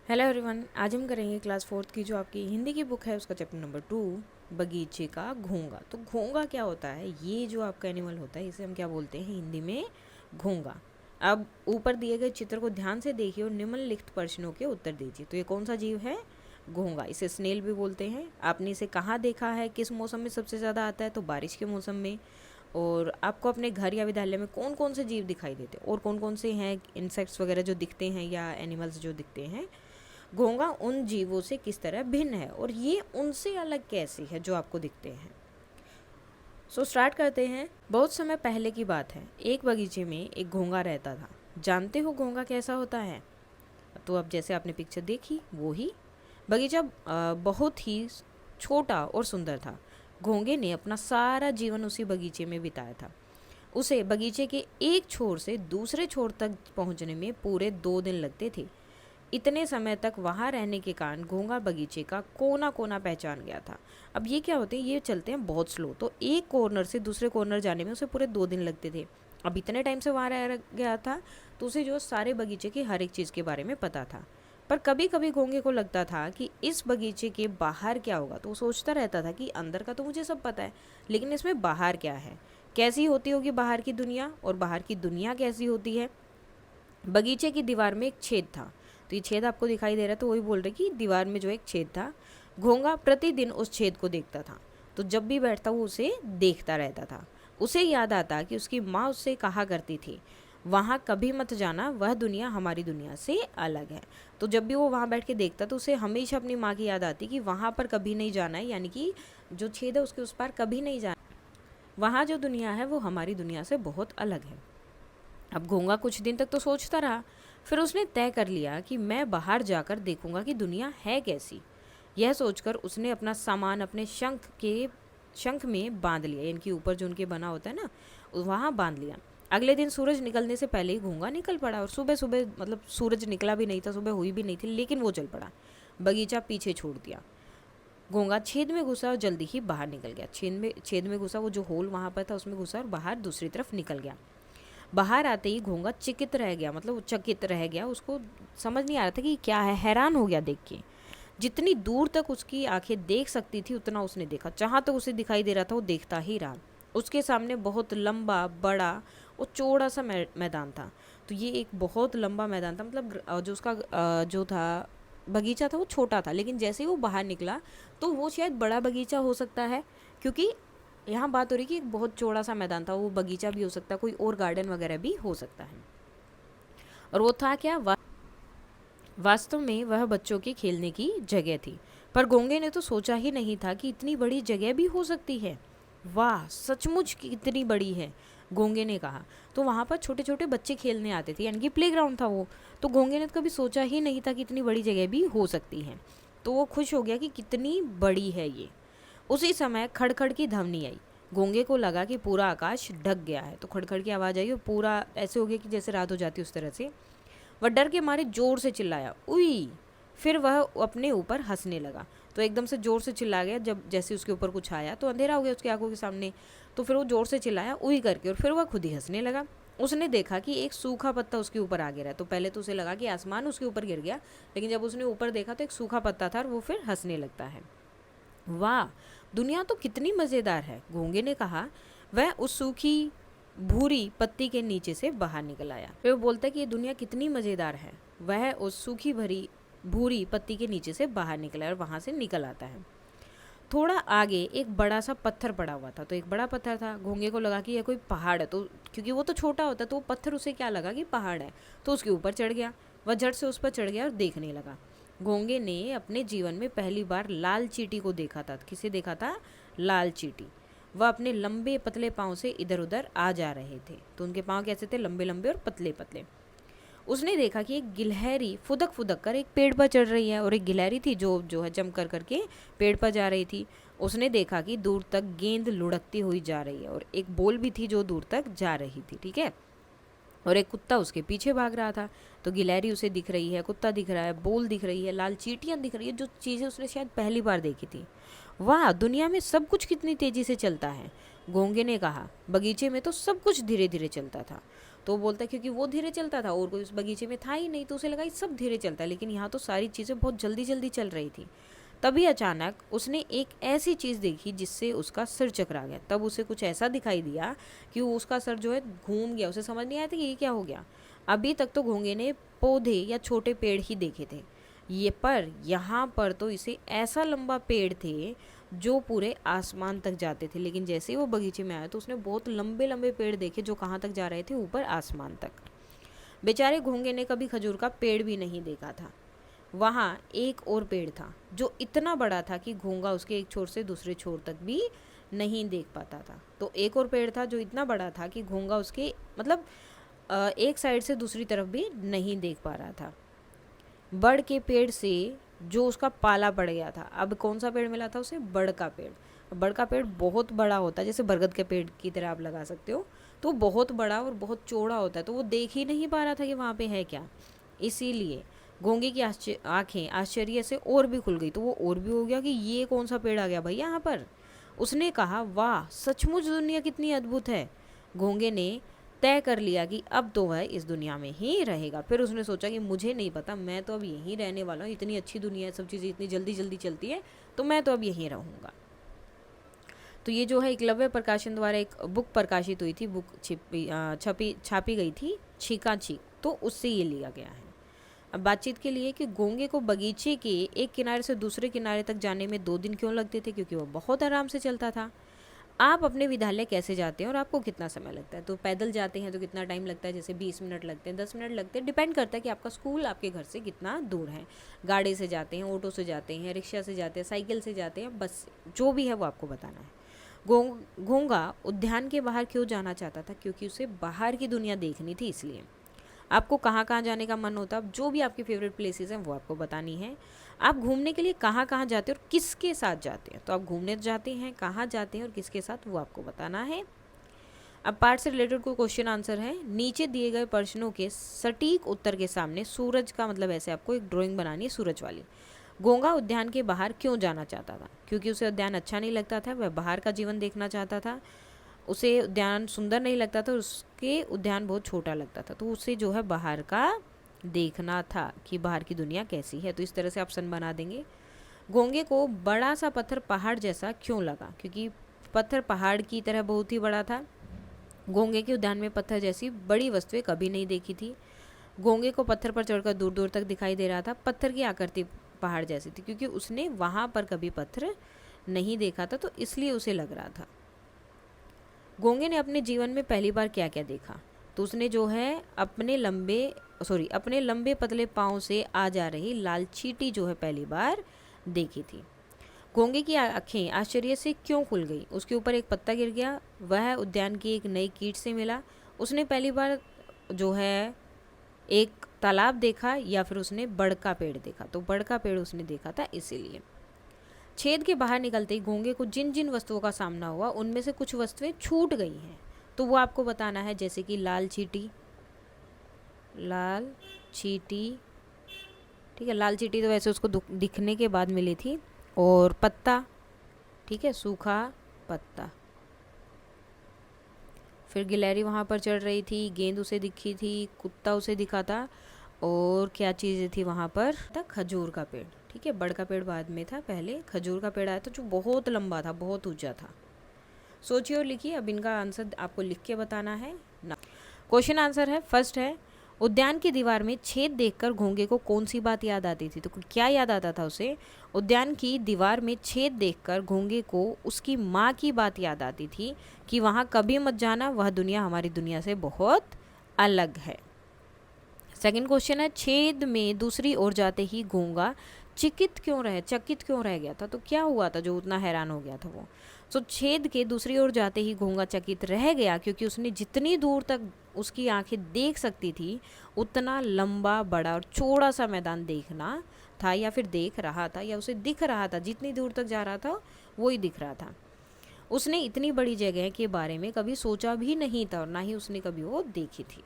Hello everyone, आज हम करेंगे क्लास फोर्थ की जो आपकी हिंदी की बुक है उसका चैप्टर नंबर 2, बगीचे का घोंगा। तो घोंगा क्या होता है? ये जो आपका एनिमल होता है इसे हम क्या बोलते हैं हिंदी में? घोंगा। अब ऊपर दिए गए चित्र को ध्यान से देखिए और निम्नलिखित प्रश्नों के उत्तर दीजिए। तो ये कौन सा जीव है? घोंगा। इसे स्नेल भी बोलते हैं। आपने इसे कहाँ देखा है? किस मौसम में सबसे ज़्यादा आता है? तो बारिश के मौसम में। और आपको अपने घर या विद्यालय में कौन कौन से जीव दिखाई देते हैं और कौन कौन से हैं इंसेक्ट्स वगैरह जो दिखते हैं या एनिमल्स जो दिखते हैं? घोंगा उन जीवों से किस तरह भिन्न है और ये उनसे अलग कैसे है जो आपको दिखते हैं। स्टार्ट करते हैं। बहुत समय पहले की बात है, एक बगीचे में एक घोंगा रहता था। जानते हो घोंगा कैसा होता है? तो अब जैसे आपने पिक्चर देखी वो ही बगीचा बहुत ही छोटा और सुंदर था। घोंगे ने अपना सारा जीवन उसी बगीचे में बिताया था। उसे बगीचे के एक छोर से दूसरे छोर तक पहुंचने में पूरे 2 दिन लगते थे। इतने समय तक वहाँ रहने के कारण घोंगा बगीचे का कोना कोना पहचान गया था। अब ये क्या होते हैं, ये चलते हैं बहुत स्लो, तो एक कॉर्नर से दूसरे कॉर्नर जाने में उसे पूरे 2 दिन लगते थे। अब इतने टाइम से वहाँ रह गया था तो उसे जो सारे बगीचे की हर एक चीज़ के बारे में पता था। पर कभी कभी घोंगे को लगता था कि इस बगीचे के बाहर क्या होगा। तो वो सोचता रहता था कि अंदर का तो मुझे सब पता है, लेकिन इसमें बाहर क्या है, कैसी होती होगी बाहर की दुनिया, और बाहर की दुनिया कैसी होती है। बगीचे की दीवार में एक छेद था। तो ये छेद आपको दिखाई दे रहा है, तो वही बोल रहे कि दीवार में जो एक छेद था, घोंगा प्रतिदिन उस छेद को देखता था। तो जब भी बैठता वो उसे देखता रहता था। उसे याद आता कि उसकी माँ उससे कहा करती थी, वहाँ कभी मत जाना, वह दुनिया हमारी दुनिया से अलग है। तो जब भी वो वहाँ बैठ के देखता तो उसे हमेशा अपनी माँ की याद आती कि वहाँ पर कभी नहीं जाना है, यानी कि जो छेद है उसके उस पार कभी नहीं जाना, वहाँ जो दुनिया है वो हमारी दुनिया से बहुत अलग है। अब घोंगा कुछ दिन तक तो सोचता रहा, फिर उसने तय कर लिया कि मैं बाहर जाकर देखूंगा कि दुनिया है कैसी। यह सोचकर उसने अपना सामान अपने शंख में बांध लिया, यानी कि ऊपर जो उनके बना होता है ना, वहाँ बांध लिया। अगले दिन सूरज निकलने से पहले ही घोंगा निकल पड़ा, और सुबह सुबह मतलब सूरज निकला भी नहीं था, सुबह हुई भी नहीं थी, लेकिन वो चल पड़ा। बगीचा पीछे छोड़ दिया। घोंगा छेद में घुसा और जल्दी ही बाहर निकल गया। छेद में घुसा, वो जो होल वहाँ पर था उसमें घुसा और बाहर दूसरी तरफ निकल गया। बाहर आते ही घोंगा चकित रह गया, मतलब चकित रह गया, उसको समझ नहीं आ रहा था कि क्या है, हैरान हो गया देख के। जितनी दूर तक उसकी आंखें देख सकती थी उतना उसने देखा, जहाँ तक उसे दिखाई दे रहा था वो देखता ही रहा। उसके सामने बहुत लंबा बड़ा और चौड़ा सा मैदान था। तो ये एक बहुत लंबा मैदान था, मतलब जो उसका जो था बगीचा था वो छोटा था, लेकिन जैसे ही वो बाहर निकला तो वो शायद बड़ा बगीचा हो सकता है, क्योंकि यहाँ बात हो रही कि एक बहुत चौड़ा सा मैदान था, वो बगीचा भी हो सकता है, कोई और गार्डन वगैरह भी हो सकता है। और वो था क्या, वास्तव में वह बच्चों के खेलने की जगह थी। पर घोंगे ने तो सोचा ही नहीं था कि इतनी बड़ी जगह भी हो सकती है। वाह, सचमुच कितनी बड़ी है, घोंगे ने कहा। तो वहाँ पर छोटे छोटे बच्चे खेलने आते थे, यानी कि प्लेग्राउंड था वो। तो घोंगे ने तो कभी सोचा ही नहीं था कि इतनी बड़ी जगह भी हो सकती है। तो वो खुश हो गया कि कितनी बड़ी है ये। उसी समय खड़खड़ की ध्वनि आई। घोंगे को लगा कि पूरा आकाश ढक गया है। तो खड़खड़ की आवाज़ आई और पूरा ऐसे हो गया कि जैसे रात हो जाती उस तरह से। वह डर के मारे जोर से चिल्लाया, उई। फिर वह अपने ऊपर हंसने लगा। तो एकदम से जोर से चिल्ला गया, जब जैसे उसके ऊपर कुछ आया तो अंधेरा हो गया उसकी आंखों के सामने। तो फिर वो जोर से चिल्लाया उई करके, और फिर वह खुद ही हंसने लगा। उसने देखा कि एक सूखा पत्ता उसके ऊपर आ गिरा है। तो पहले तो उसे लगा कि आसमान उसके ऊपर गिर गया, लेकिन जब उसने ऊपर देखा तो एक सूखा पत्ता था और वो फिर हंसने लगता है। वाह, दुनिया तो कितनी मज़ेदार है, घोंगे ने कहा। वह उस सूखी भूरी पत्ती के नीचे से बाहर निकल आया। फिर वो बोलता है कि ये दुनिया कितनी मज़ेदार है। वह उस सूखी भरी भूरी पत्ती के नीचे से बाहर निकला और वहाँ से निकल आता है। थोड़ा आगे एक बड़ा सा पत्थर पड़ा हुआ था। तो एक बड़ा पत्थर था। घोंगे को लगा कि यह कोई पहाड़ है, तो क्योंकि वो तो छोटा होता है तो वो पत्थर उसे क्या लगा कि पहाड़ है, तो उसके ऊपर चढ़ गया। वह झट से उस पर चढ़ गया और देखने लगा। घोंगे ने अपने जीवन में पहली बार लाल चींटी को देखा था। किसे देखा था? लाल चींटी। वह अपने लंबे पतले पाँव से इधर उधर आ जा रहे थे। तो उनके पाँव कैसे थे? लंबे लंबे और पतले पतले। उसने देखा कि एक गिलहरी फुदक फुदक कर एक पेड़ पर चढ़ रही है, और एक गिलहरी थी जो जो है जम कर करके पेड़ पर जा रही थी। उसने देखा कि दूर तक गेंद लुढ़कती हुई जा रही है, और एक बोल भी थी जो दूर तक जा रही थी, ठीक है। और एक कुत्ता उसके पीछे भाग रहा था। तो गिलहरी उसे दिख रही है, कुत्ता दिख रहा है, बोल दिख रही है, लाल चींटियाँ दिख रही है, जो चीज़ें उसने शायद पहली बार देखी थी। वाह, दुनिया में सब कुछ कितनी तेज़ी से चलता है, घोंगे ने कहा। बगीचे में तो सब कुछ धीरे धीरे चलता था। तो वो बोलता है क्योंकि वो धीरे चलता था और कोई उस बगीचे में था ही नहीं, तो उसे लगा ये सब धीरे चलता है, लेकिन यहाँ तो सारी चीज़ें बहुत जल्दी जल्दी चल रही थी। तभी अचानक उसने एक ऐसी चीज़ देखी जिससे उसका सिर चकरा गया। तब उसे कुछ ऐसा दिखाई दिया कि उसका सर जो है घूम गया। उसे समझ नहीं आया था कि ये क्या हो गया। अभी तक तो घोंगे ने पौधे या छोटे पेड़ ही देखे थे, ये पर यहाँ पर तो इसे ऐसा लंबा पेड़ थे जो पूरे आसमान तक जाते थे। लेकिन जैसे ही वो बगीचे में आया तो उसने बहुत लंबे लंबे पेड़ देखे जो कहाँ तक जा रहे थे, ऊपर आसमान तक। बेचारे घोंगे ने कभी खजूर का पेड़ भी नहीं देखा था। वहाँ एक और पेड़ था जो इतना बड़ा था कि घोंगा उसके एक छोर से दूसरे छोर तक भी नहीं देख पाता था। तो एक और पेड़ था जो इतना बड़ा था कि घोंगा उसके मतलब एक साइड से दूसरी तरफ भी नहीं देख पा रहा था। बड़ के पेड़ से जो उसका पाला पड़ गया था, अब कौन सा पेड़ मिला था उसे? बड़ का पेड़। बड़ का पेड़ बहुत बड़ा होता है, जैसे बरगद के पेड़ की तरह आप लगा सकते हो, तो बहुत बड़ा और बहुत चौड़ा होता है। तो वो देख ही नहीं पा रहा था कि वहाँ पे है क्या। इसीलिए घोंगे की आंखें आश्चर्य से और भी खुल गई। तो वो और भी हो गया कि ये कौन सा पेड़ आ गया भाई यहाँ पर। उसने कहा वाह, सचमुच दुनिया कितनी अद्भुत है। घोंगे ने तय कर लिया कि अब तो वह इस दुनिया में ही रहेगा। फिर उसने सोचा कि मुझे नहीं पता, मैं तो अब यहीं रहने वाला हूँ, इतनी अच्छी दुनिया है, सब चीज़ें इतनी जल्दी जल्दी चलती है, तो मैं तो अब यहीं रहूँगा। तो ये जो है एकलव्य प्रकाशन द्वारा एक बुक प्रकाशित हुई थी, बुक छापी गई थी, छीका छीक, तो उससे ये लिया गया है। अब बातचीत के लिए कि घोंगे को बगीचे के एक किनारे से दूसरे किनारे तक जाने में 2 दिन क्यों लगते थे? क्योंकि वो बहुत आराम से चलता था। आप अपने विद्यालय कैसे जाते हैं और आपको कितना समय लगता है? तो पैदल जाते हैं तो कितना टाइम लगता है? जैसे 20 मिनट लगते हैं, 10 मिनट लगते हैं, डिपेंड करता है कि आपका स्कूल आपके घर से कितना दूर है। गाड़ी से जाते हैं, ऑटो से जाते हैं, रिक्शा से जाते हैं, साइकिल से जाते हैं, बस जो भी है वो आपको बताना है। घोंगा उद्यान के बाहर क्यों जाना चाहता था? क्योंकि उसे बाहर की दुनिया देखनी थी, इसलिए। आपको कहाँ कहाँ जाने का मन होता है, जो भी आपकी फेवरेट प्लेसेस हैं वो आपको बतानी है। आप घूमने के लिए कहाँ कहाँ जाते हैं और किसके साथ जाते हैं? तो आप घूमने जाते हैं, कहाँ जाते हैं और किसके साथ, वो आपको बताना है। अब पार्ट से रिलेटेड कोई क्वेश्चन आंसर है। नीचे दिए गए प्रश्नों के सटीक उत्तर के सामने सूरज का मतलब ऐसे आपको एक ड्राइंग बनानी है, सूरज वाली। घोंगा उद्यान के बाहर क्यों जाना चाहता था? क्योंकि उसे उद्यान अच्छा नहीं लगता था, वह बाहर का जीवन देखना चाहता था। उसे उद्यान सुंदर नहीं लगता था, उसके उद्यान बहुत छोटा लगता था, तो उसे जो है बाहर का देखना था कि बाहर की दुनिया कैसी है। तो इस तरह से ऑप्शन बना देंगे। घोंगे को बड़ा सा पत्थर पहाड़ जैसा क्यों लगा? क्योंकि पत्थर पहाड़ की तरह बहुत ही बड़ा था। घोंगे के उद्यान में पत्थर जैसी बड़ी वस्तुएं कभी नहीं देखी थी। घोंगे को पत्थर पर चढ़कर दूर दूर तक दिखाई दे रहा था। पत्थर की आकृति पहाड़ जैसी थी क्योंकि उसने वहाँ पर कभी पत्थर नहीं देखा था, तो इसलिए उसे लग रहा था। घोंगे ने अपने जीवन में पहली बार क्या क्या देखा? तो उसने जो है अपने लंबे पतले पाँव से आ जा रही लाल चींटी जो है पहली बार देखी थी। घोंगे की आंखें आश्चर्य से क्यों खुल गई? उसके ऊपर एक पत्ता गिर गया, वह उद्यान की एक नई कीट से मिला, उसने पहली बार जो है एक तालाब देखा, या फिर उसने बड़ का पेड़ देखा? तो बड़ का पेड़ उसने देखा था, इसीलिए। छेद के बाहर निकलते ही घोंगे को जिन जिन वस्तुओं का सामना हुआ उनमें से कुछ वस्तुएं छूट गई हैं, तो वो आपको बताना है। जैसे कि लाल चींटी, ठीक है, लाल चींटी तो वैसे उसको दिखने के बाद मिली थी। और पत्ता, ठीक है, सूखा पत्ता। फिर गिलहरी वहाँ पर चढ़ रही थी, गेंद उसे दिखी थी, कुत्ता उसे दिखा था, और क्या चीज़ें थी वहाँ पर? था खजूर का पेड़। ठीक है, बड़ का पेड़ बाद में था, पहले खजूर का पेड़ आया था जो बहुत लंबा था, बहुत ऊंचा था। सोचिए और लिखिए। अब इनका आंसर आपको लिख के बताना है ना। क्वेश्चन आंसर है, फर्स्ट है, उद्यान की दीवार में छेद देखकर घोंगे को कौन सी बात याद आती थी? तो क्या याद आता था उसे? उद्यान की दीवार में छेद देखकर घोंगे को उसकी माँ की बात याद आती थी कि वहाँ कभी मत जाना, वह दुनिया हमारी दुनिया से बहुत अलग है। सेकंड क्वेश्चन है, छेद में दूसरी ओर जाते ही घोंगा चकित क्यों रह गया था? तो क्या हुआ था जो उतना हैरान हो गया था वो? सो छेद के दूसरी ओर जाते ही घोंगा चकित रह गया क्योंकि उसने जितनी दूर तक उसकी आंखें देख सकती थी उतना लंबा, बड़ा और चौड़ा सा मैदान देखना था, या फिर देख रहा था, या उसे दिख रहा था। जितनी दूर तक जा रहा था वो ही दिख रहा था। उसने इतनी बड़ी जगह के बारे में कभी सोचा भी नहीं था और ना ही उसने कभी वो देखी थी।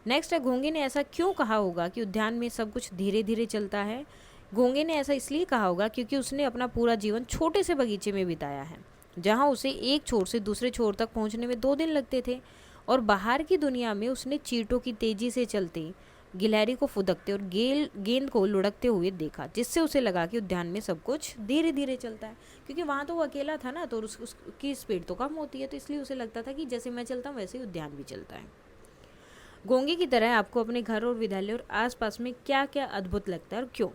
नेक्स्ट है, घोंगे ने ऐसा क्यों कहा होगा कि उद्यान में सब कुछ धीरे धीरे चलता है? घोंगे ने ऐसा इसलिए कहा होगा क्योंकि उसने अपना पूरा जीवन छोटे से बगीचे में बिताया है, जहाँ उसे एक छोर से दूसरे छोर तक पहुँचने में 2 दिन लगते थे। और बाहर की दुनिया में उसने चींटों की तेजी से चलते, गिलहरी को फुदकते और गेंद को लुढ़कते हुए देखा, जिससे उसे लगा कि उद्यान में सब कुछ धीरे धीरे चलता है, क्योंकि वहाँ तो वो अकेला था ना, तो उसकी स्पीड तो कम होती है, तो इसलिए उसे लगता था कि जैसे मैं चलता हूँ वैसे ही उद्यान भी चलता है। घोंगे की तरह आपको अपने घर और विद्यालय और आसपास में क्या क्या अद्भुत लगता है और क्यों।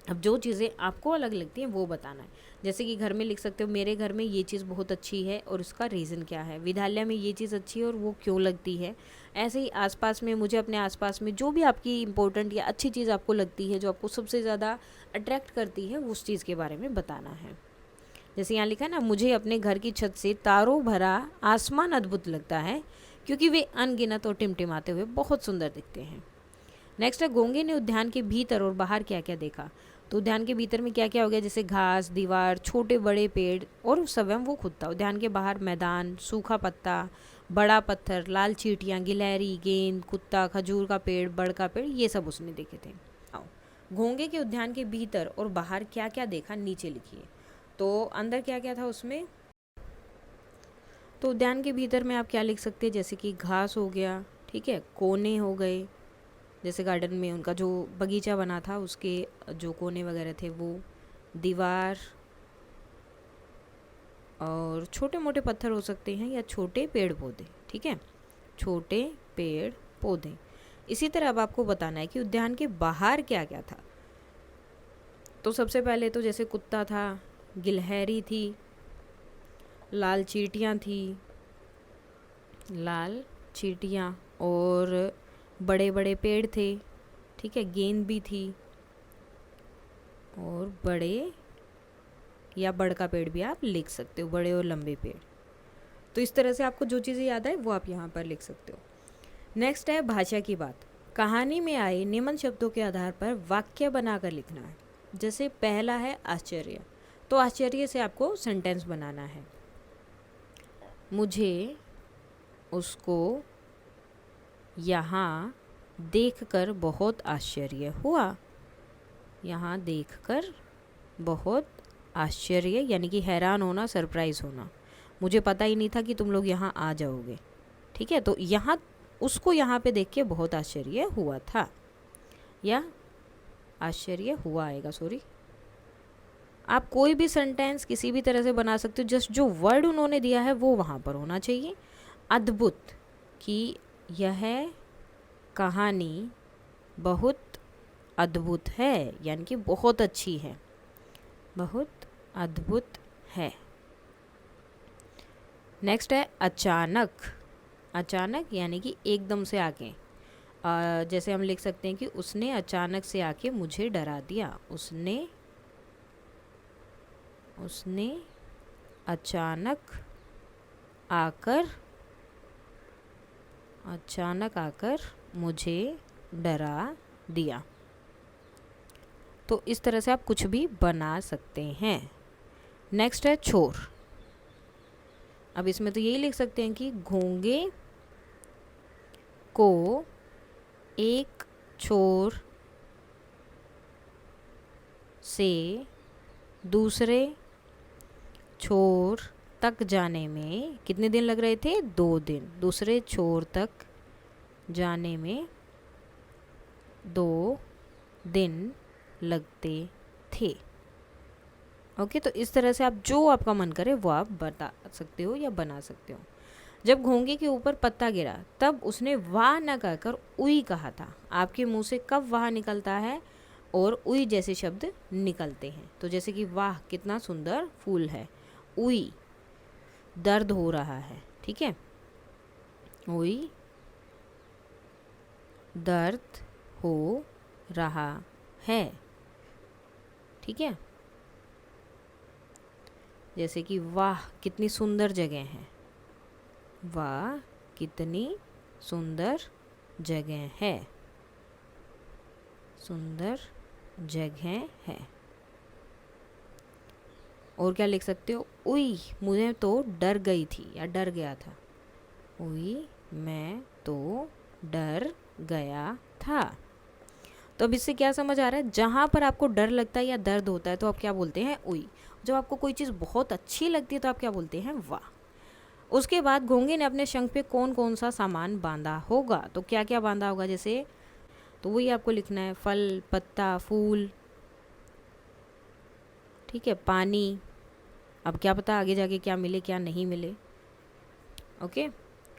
अब जो चीज़ें आपको अलग लगती हैं वो बताना है। जैसे कि घर में लिख सकते हो, मेरे घर में ये चीज़ बहुत अच्छी है और उसका रीज़न क्या है। विद्यालय में ये चीज़ अच्छी है और वो क्यों लगती है। ऐसे ही आसपास में, मुझे अपने आसपास में जो भी आपकी इंपॉर्टेंट या अच्छी चीज़ आपको लगती है, जो आपको सबसे ज़्यादा अट्रैक्ट करती है, उस चीज़ के बारे में बताना है। जैसे यहाँ लिखा है ना, मुझे अपने घर की छत से तारों भरा आसमान अद्भुत लगता है, क्योंकि वे अनगिनत और टिमटिमाते हुए बहुत सुंदर दिखते हैं। नेक्स्ट है, घोंगे ने उद्यान के भीतर और बाहर क्या क्या देखा। तो उद्यान के भीतर में क्या क्या हो गया, जैसे घास, दीवार, छोटे बड़े पेड़ और स्वयं वो खुद था। उद्यान के बाहर मैदान, सूखा पत्ता, बड़ा पत्थर, लाल चींटियाँ, गिलहरी, गेंद, कुत्ता, खजूर का पेड़, बड़ का पेड़, ये सब उसने देखे थे। घोंगे के उद्यान के भीतर और बाहर क्या क्या देखा, नीचे लिखिए। तो अंदर क्या क्या था उसमें, तो उद्यान के भीतर में आप क्या लिख सकते हैं, जैसे कि घास हो गया, ठीक है, कोने हो गए, जैसे गार्डन में उनका जो बगीचा बना था उसके जो कोने वगैरह थे वो, दीवार, और छोटे मोटे पत्थर हो सकते हैं या छोटे पेड़ पौधे, ठीक है, छोटे पेड़ पौधे। इसी तरह अब आपको बताना है कि उद्यान के बाहर क्या क्या था। तो सबसे पहले तो जैसे कुत्ता था, गिलहरी थी, लाल चींटियाँ थी, लाल चींटियाँ, और बड़े बड़े पेड़ थे, ठीक है, गेंद भी थी, और बड़े या बड़ का पेड़ भी आप लिख सकते हो, बड़े और लंबे पेड़। तो इस तरह से आपको जो चीज़ें याद आए वो आप यहाँ पर लिख सकते हो। नेक्स्ट है भाषा की बात। कहानी में आए निम्न शब्दों के आधार पर वाक्य बनाकर लिखना है। जैसे पहला है आश्चर्य, तो आश्चर्य से आपको सेंटेंस बनाना है। मुझे उसको यहाँ देखकर बहुत आश्चर्य हुआ। यहाँ देखकर बहुत आश्चर्य, यानी कि हैरान होना, सरप्राइज़ होना। मुझे पता ही नहीं था कि तुम लोग यहाँ आ जाओगे, ठीक है। तो यहाँ उसको यहाँ पे देख के बहुत आश्चर्य हुआ था, या आश्चर्य हुआ आएगा, सॉरी। आप कोई भी सेंटेंस किसी भी तरह से बना सकते हो, जस्ट जो वर्ड उन्होंने दिया है वो वहाँ पर होना चाहिए। अद्भुत, कि यह कहानी बहुत अद्भुत है, यानी कि बहुत अच्छी है, बहुत अद्भुत है। नेक्स्ट है अचानक। अचानक यानी कि एकदम से आके, जैसे हम लिख सकते हैं कि उसने अचानक से आके मुझे डरा दिया। उसने अचानक आकर मुझे डरा दिया। तो इस तरह से आप कुछ भी बना सकते हैं। नेक्स्ट है छोर। अब इसमें तो यही लिख सकते हैं कि घोंगे को एक छोर से दूसरे छोर तक जाने में कितने दिन लग रहे थे, 2 दिन। दूसरे छोर तक जाने में 2 दिन लगते थे। ओके, तो इस तरह से आप जो आपका मन करे वो आप बता सकते हो या बना सकते हो। जब घोंगे के ऊपर पत्ता गिरा तब उसने वाह न कहकर उई कहा था। आपके मुंह से कब वाह निकलता है और उई जैसे शब्द निकलते हैं। तो जैसे कि वाह कितना सुंदर फूल है, उई दर्द हो रहा है, ठीक है, उई दर्द हो रहा है, ठीक है। जैसे कि वाह कितनी सुंदर जगह है, वाह कितनी सुंदर जगह है, सुंदर जगह है। और क्या लिख सकते हो, उई मुझे तो डर गई थी या डर गया था, उई मैं तो डर गया था। तो अब इससे क्या समझ आ रहा है, जहाँ पर आपको डर लगता है या दर्द होता है तो आप क्या बोलते हैं, उई। जब आपको कोई चीज़ बहुत अच्छी लगती है तो आप क्या बोलते हैं, वाह। उसके बाद घोंगे ने अपने शंख पे कौन कौन सा सामान बांधा होगा, तो क्या क्या बांधा होगा, जैसे तो वही आपको लिखना है, फल, पत्ता, फूल, ठीक है, पानी। अब क्या पता आगे जाके क्या मिले क्या नहीं मिले, ओके।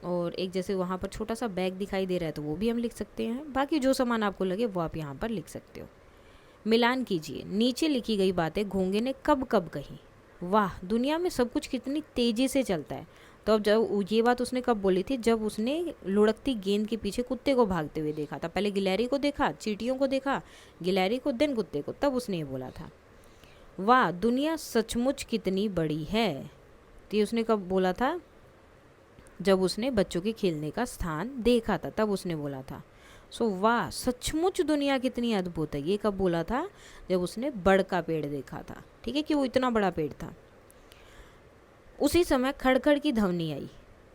और एक जैसे वहाँ पर छोटा सा बैग दिखाई दे रहा है तो वो भी हम लिख सकते हैं। बाकी जो सामान आपको लगे वो आप यहाँ पर लिख सकते हो। मिलान कीजिए, नीचे लिखी गई बातें घोंगे ने कब कब कही। वाह, दुनिया में सब कुछ कितनी तेज़ी से चलता है। तो अब जब ये बात उसने कब बोली थी, जब उसने लुढ़कती गेंद के पीछे कुत्ते को भागते हुए देखा था। पहले गिलहरी को देखा, चींटियों को देखा, गिलहरी को, देन कुत्ते को, तब उसने ये बोला था। वाह, दुनिया सचमुच कितनी बड़ी है, तो ये उसने कब बोला था, जब उसने बच्चों के खेलने का स्थान देखा था, तब उसने बोला था। सो वाह, सचमुच दुनिया कितनी अद्भुत है, ये कब बोला था, जब उसने बड़ का पेड़ देखा था, ठीक है, कि वो इतना बड़ा पेड़ था। उसी समय खड़खड़ की ध्वनि आई,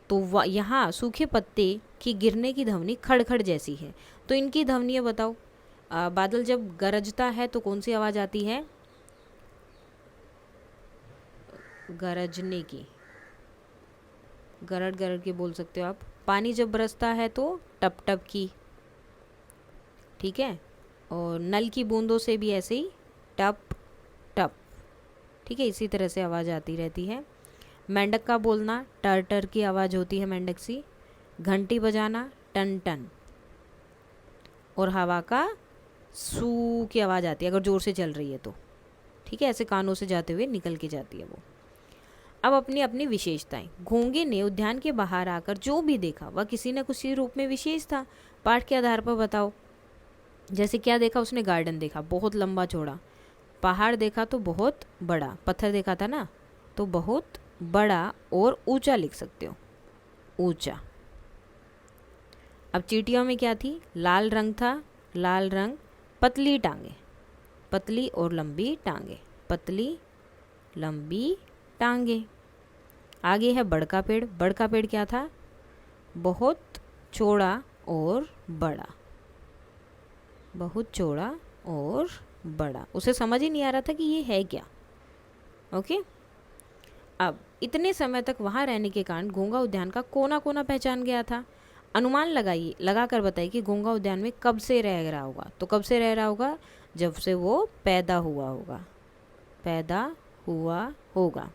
तो यहाँ सूखे पत्ते की गिरने की ध्वनि खड़खड़ जैसी है। तो इनकी ध्वनियाँ बताओ। बादल जब गरजता है तो कौन सी आवाज़ आती है, गरजने की, गरड़ गरड़ के बोल सकते हो आप। पानी जब बरसता है तो टप टप की, ठीक है। और नल की बूंदों से भी ऐसे ही टप टप, ठीक है, इसी तरह से आवाज़ आती रहती है। मेंढक का बोलना टर टर की आवाज़ होती है मेंढक सी। घंटी बजाना टन टन, और हवा का सू की आवाज़ आती है अगर ज़ोर से चल रही है तो, ठीक है, ऐसे कानों से जाते हुए निकल के जाती है वो। अब अपनी अपनी विशेषताएं। घोंगे ने उद्यान के बाहर आकर जो भी देखा वह किसी न किसी रूप में विशेष था। पाठ के आधार पर बताओ। जैसे क्या देखा उसने, गार्डन देखा बहुत लंबा चौड़ा, पहाड़ देखा तो बहुत बड़ा, पत्थर देखा था ना तो बहुत बड़ा और ऊंचा लिख सकते हो, ऊंचा। अब चींटियों में क्या थी, लाल रंग था, लाल रंग, पतली टांगे, पतली और लंबी टांगे, पतली लंबी टांगे। आगे है बड़ का पेड़, बड़ का पेड़ क्या था, बहुत चौड़ा और बड़ा, बहुत चौड़ा और बड़ा। उसे समझ ही नहीं आ रहा था कि ये है क्या, ओके। अब इतने समय तक वहाँ रहने के कारण घोंगा उद्यान का कोना कोना पहचान गया था। अनुमान लगाइए, लगा कर बताइए कि घोंगा उद्यान में कब से रह रहा होगा। तो कब से रह रहा होगा, जब से वो पैदा हुआ होगा, पैदा हुआ होगा।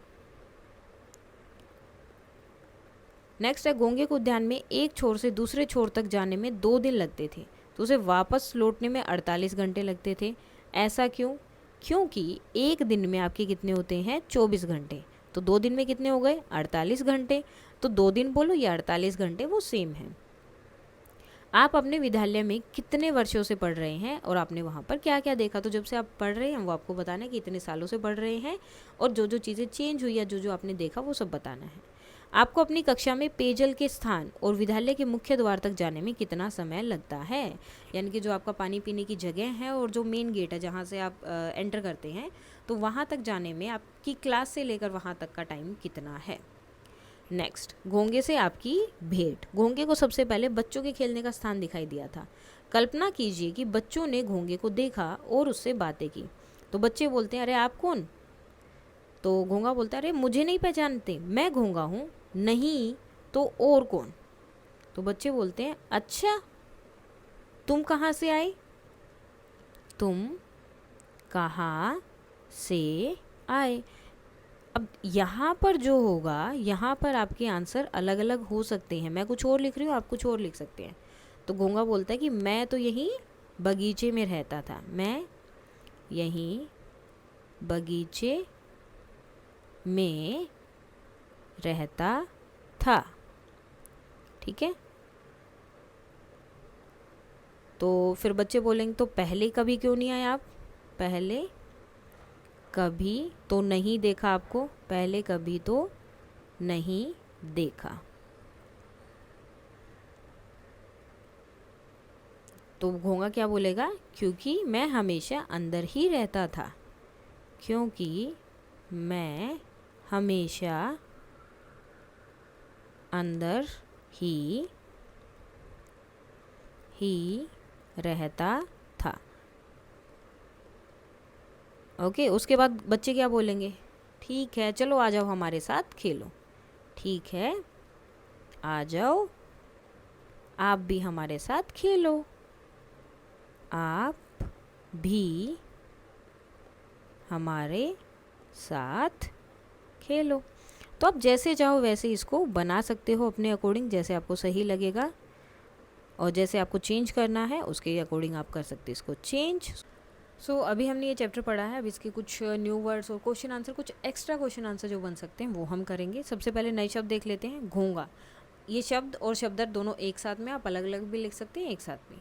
नेक्स्ट है, घोंगे को उद्यान में एक छोर से दूसरे छोर तक जाने में 2 दिन लगते थे, तो उसे वापस लौटने में 48 घंटे लगते थे। ऐसा क्यों, क्योंकि एक दिन में आपके कितने होते हैं, 24 घंटे, तो 2 दिन में कितने हो गए, 48 घंटे। तो 2 दिन बोलो या 48 घंटे, वो सेम है। आप अपने विद्यालय में कितने वर्षों से पढ़ रहे हैं और आपने वहाँ पर क्या क्या देखा। तो जब से आप पढ़ रहे हैं वो आपको बताना है कि इतने सालों से पढ़ रहे हैं, और जो जो चीज़ें चेंज हुई या जो जो आपने देखा वो सब बताना है। आपको अपनी कक्षा में पेयजल के स्थान और विद्यालय के मुख्य द्वार तक जाने में कितना समय लगता है, यानी कि जो आपका पानी पीने की जगह है और जो मेन गेट है जहाँ से आप एंटर करते हैं, तो वहाँ तक जाने में आपकी क्लास से लेकर वहाँ तक का टाइम कितना है। नेक्स्ट, घोंगे से आपकी भेंट। घोंगे को सबसे पहले बच्चों के खेलने का स्थान दिखाई दिया था। कल्पना कीजिए कि बच्चों ने घोंगे को देखा और उससे बातें की। तो बच्चे बोलते हैं, अरे आप कौन। तो घोंगा बोलता है, अरे मुझे नहीं पहचानते, मैं घोंगा हूँ। नहीं तो और कौन। तो बच्चे बोलते हैं, अच्छा तुम कहाँ से आए, तुम कहाँ से आए। अब यहाँ पर जो होगा, यहाँ पर आपके आंसर अलग अलग हो सकते हैं। मैं कुछ और लिख रही हूँ, आप कुछ और लिख सकते हैं। तो घोंगा बोलता है कि मैं तो यहीं बगीचे में रहता था, मैं यहीं बगीचे में रहता था, ठीक है। तो फिर बच्चे बोलेंगे, तो पहले कभी क्यों नहीं आए आप, पहले कभी तो नहीं देखा आपको, पहले कभी तो नहीं देखा। तो घोंगा क्या बोलेगा, क्योंकि मैं हमेशा अंदर ही रहता था, क्योंकि मैं हमेशा अंदर ही रहता था। ओके, उसके बाद बच्चे क्या बोलेंगे, ठीक है चलो आ जाओ हमारे साथ खेलो, ठीक है आ जाओ, आप भी हमारे साथ खेलो, आप भी हमारे साथ खेलो। तो आप जैसे चाहो वैसे इसको बना सकते हो अपने अकॉर्डिंग, जैसे आपको सही लगेगा, और जैसे आपको चेंज करना है उसके अकॉर्डिंग आप कर सकते हो इसको चेंज। सो अभी हमने ये चैप्टर पढ़ा है, अब इसके कुछ न्यू वर्ड्स और क्वेश्चन आंसर, कुछ एक्स्ट्रा क्वेश्चन आंसर जो बन सकते हैं वो हम करेंगे। सबसे पहले नए शब्द देख लेते हैं। घोंगा, ये शब्द और शब्दर दोनों एक साथ में, आप अलग अलग भी लिख सकते हैं, एक साथ में।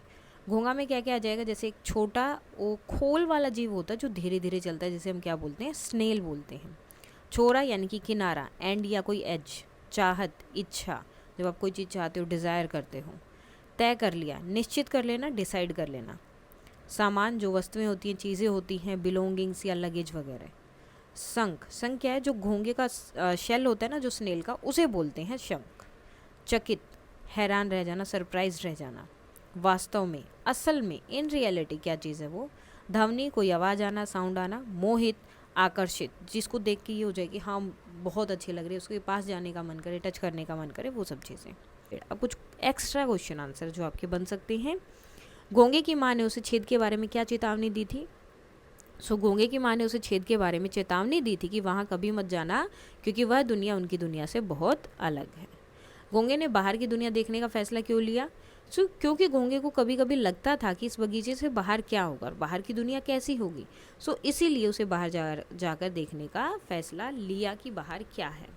घोंगा में क्या क्या आ जाएगा, जैसे एक छोटा वो खोल वाला जीव होता है जो धीरे धीरे चलता है, जिसे हम क्या बोलते हैं, स्नेल बोलते हैं। छोरा यानी कि किनारा, एंड या कोई एज, चाहत, इच्छा, जब आप कोई चीज़ चाहते हो, डिज़ायर करते हो। तय कर लिया, निश्चित कर लेना, डिसाइड कर लेना। सामान, जो वस्तुएं होती हैं, चीज़ें होती हैं, बिलोंगिंग्स या लगेज वगैरह। शंख, शंख क्या है, जो घोंगे का शेल होता है ना, जो स्नेल का, उसे बोलते हैं शंख। चकित, हैरान रह जाना, सरप्राइज रह जाना। वास्तव में, असल में, इन रियलिटी क्या चीज़ है वो। ध्वनि, कोई आवाज़ आना, साउंड आना। मोहित, आकर्षित, जिसको देख के ये हो जाए कि हाँ बहुत अच्छी लग रही है, उसके पास जाने का मन करे, टच करने का मन करे, वो सब चीज़ें। अब कुछ एक्स्ट्रा क्वेश्चन आंसर जो आपके बन सकते हैं। घोंगे की माँ ने उसे छेद के बारे में क्या चेतावनी दी थी। सो घोंगे की माँ ने उसे छेद के बारे में चेतावनी दी थी कि वहाँ कभी मत जाना, क्योंकि वह दुनिया उनकी दुनिया से बहुत अलग है। घोंगे ने बाहर की दुनिया देखने का फैसला क्यों लिया। सो क्योंकि घोंगे को कभी कभी लगता था कि इस बगीचे से बाहर क्या होगा, बाहर की दुनिया कैसी होगी। सो इसीलिए उसे बाहर जाकर देखने का फैसला लिया कि बाहर क्या है।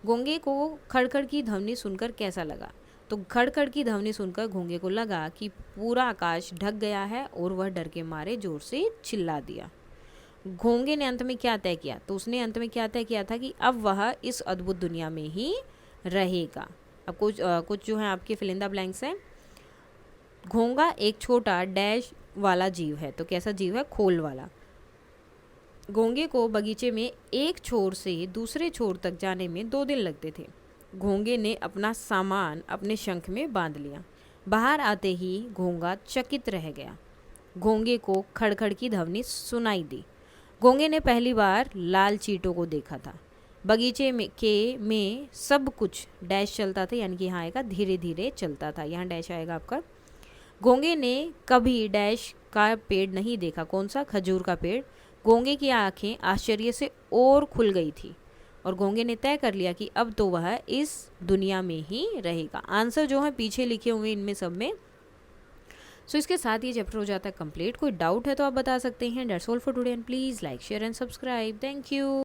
घोंगे को खड़खड़ की ध्वनि सुनकर कैसा लगा। तो खड़खड़ की ध्वनि सुनकर घोंगे को लगा कि पूरा आकाश ढक गया है और वह डर के मारे जोर से चिल्ला दिया। घोंगे ने अंत में क्या तय किया, तो उसने अंत में क्या तय किया था कि अब वह इस अद्भुत दुनिया में ही रहेगा। अब कुछ जो है आपके फिल इन द ब्लैंक्स हैं। घोंगा एक छोटा डैश वाला जीव है, तो कैसा जीव है, खोल वाला। घोंगे को बगीचे में एक छोर से दूसरे छोर तक जाने में 2 दिन लगते थे। घोंगे ने अपना सामान अपने शंख में बांध लिया। बाहर आते ही घोंगा चकित रह गया। घोंगे को खड़खड़ की ध्वनि सुनाई दी। घोंगे ने पहली बार लाल चींटों को देखा था। बगीचे में सब कुछ डैश चलता था, यानी कि यहाँ आएगा धीरे धीरे चलता था, यहाँ डैश आएगा आपका। घोंगे ने कभी डैश का पेड़ नहीं देखा। कौन सा, खजूर का पेड़। घोंगे की आंखें आश्चर्य से और खुल गई थी और घोंगे ने तय कर लिया कि अब तो वह इस दुनिया में ही रहेगा। आंसर जो है पीछे लिखे हुए इनमें सब में। सो इसके साथ ये चैप्टर हो जाता है कंप्लीट। कोई डाउट है तो आप बता सकते हैं। That's all for today and please like share and subscribe. Thank you.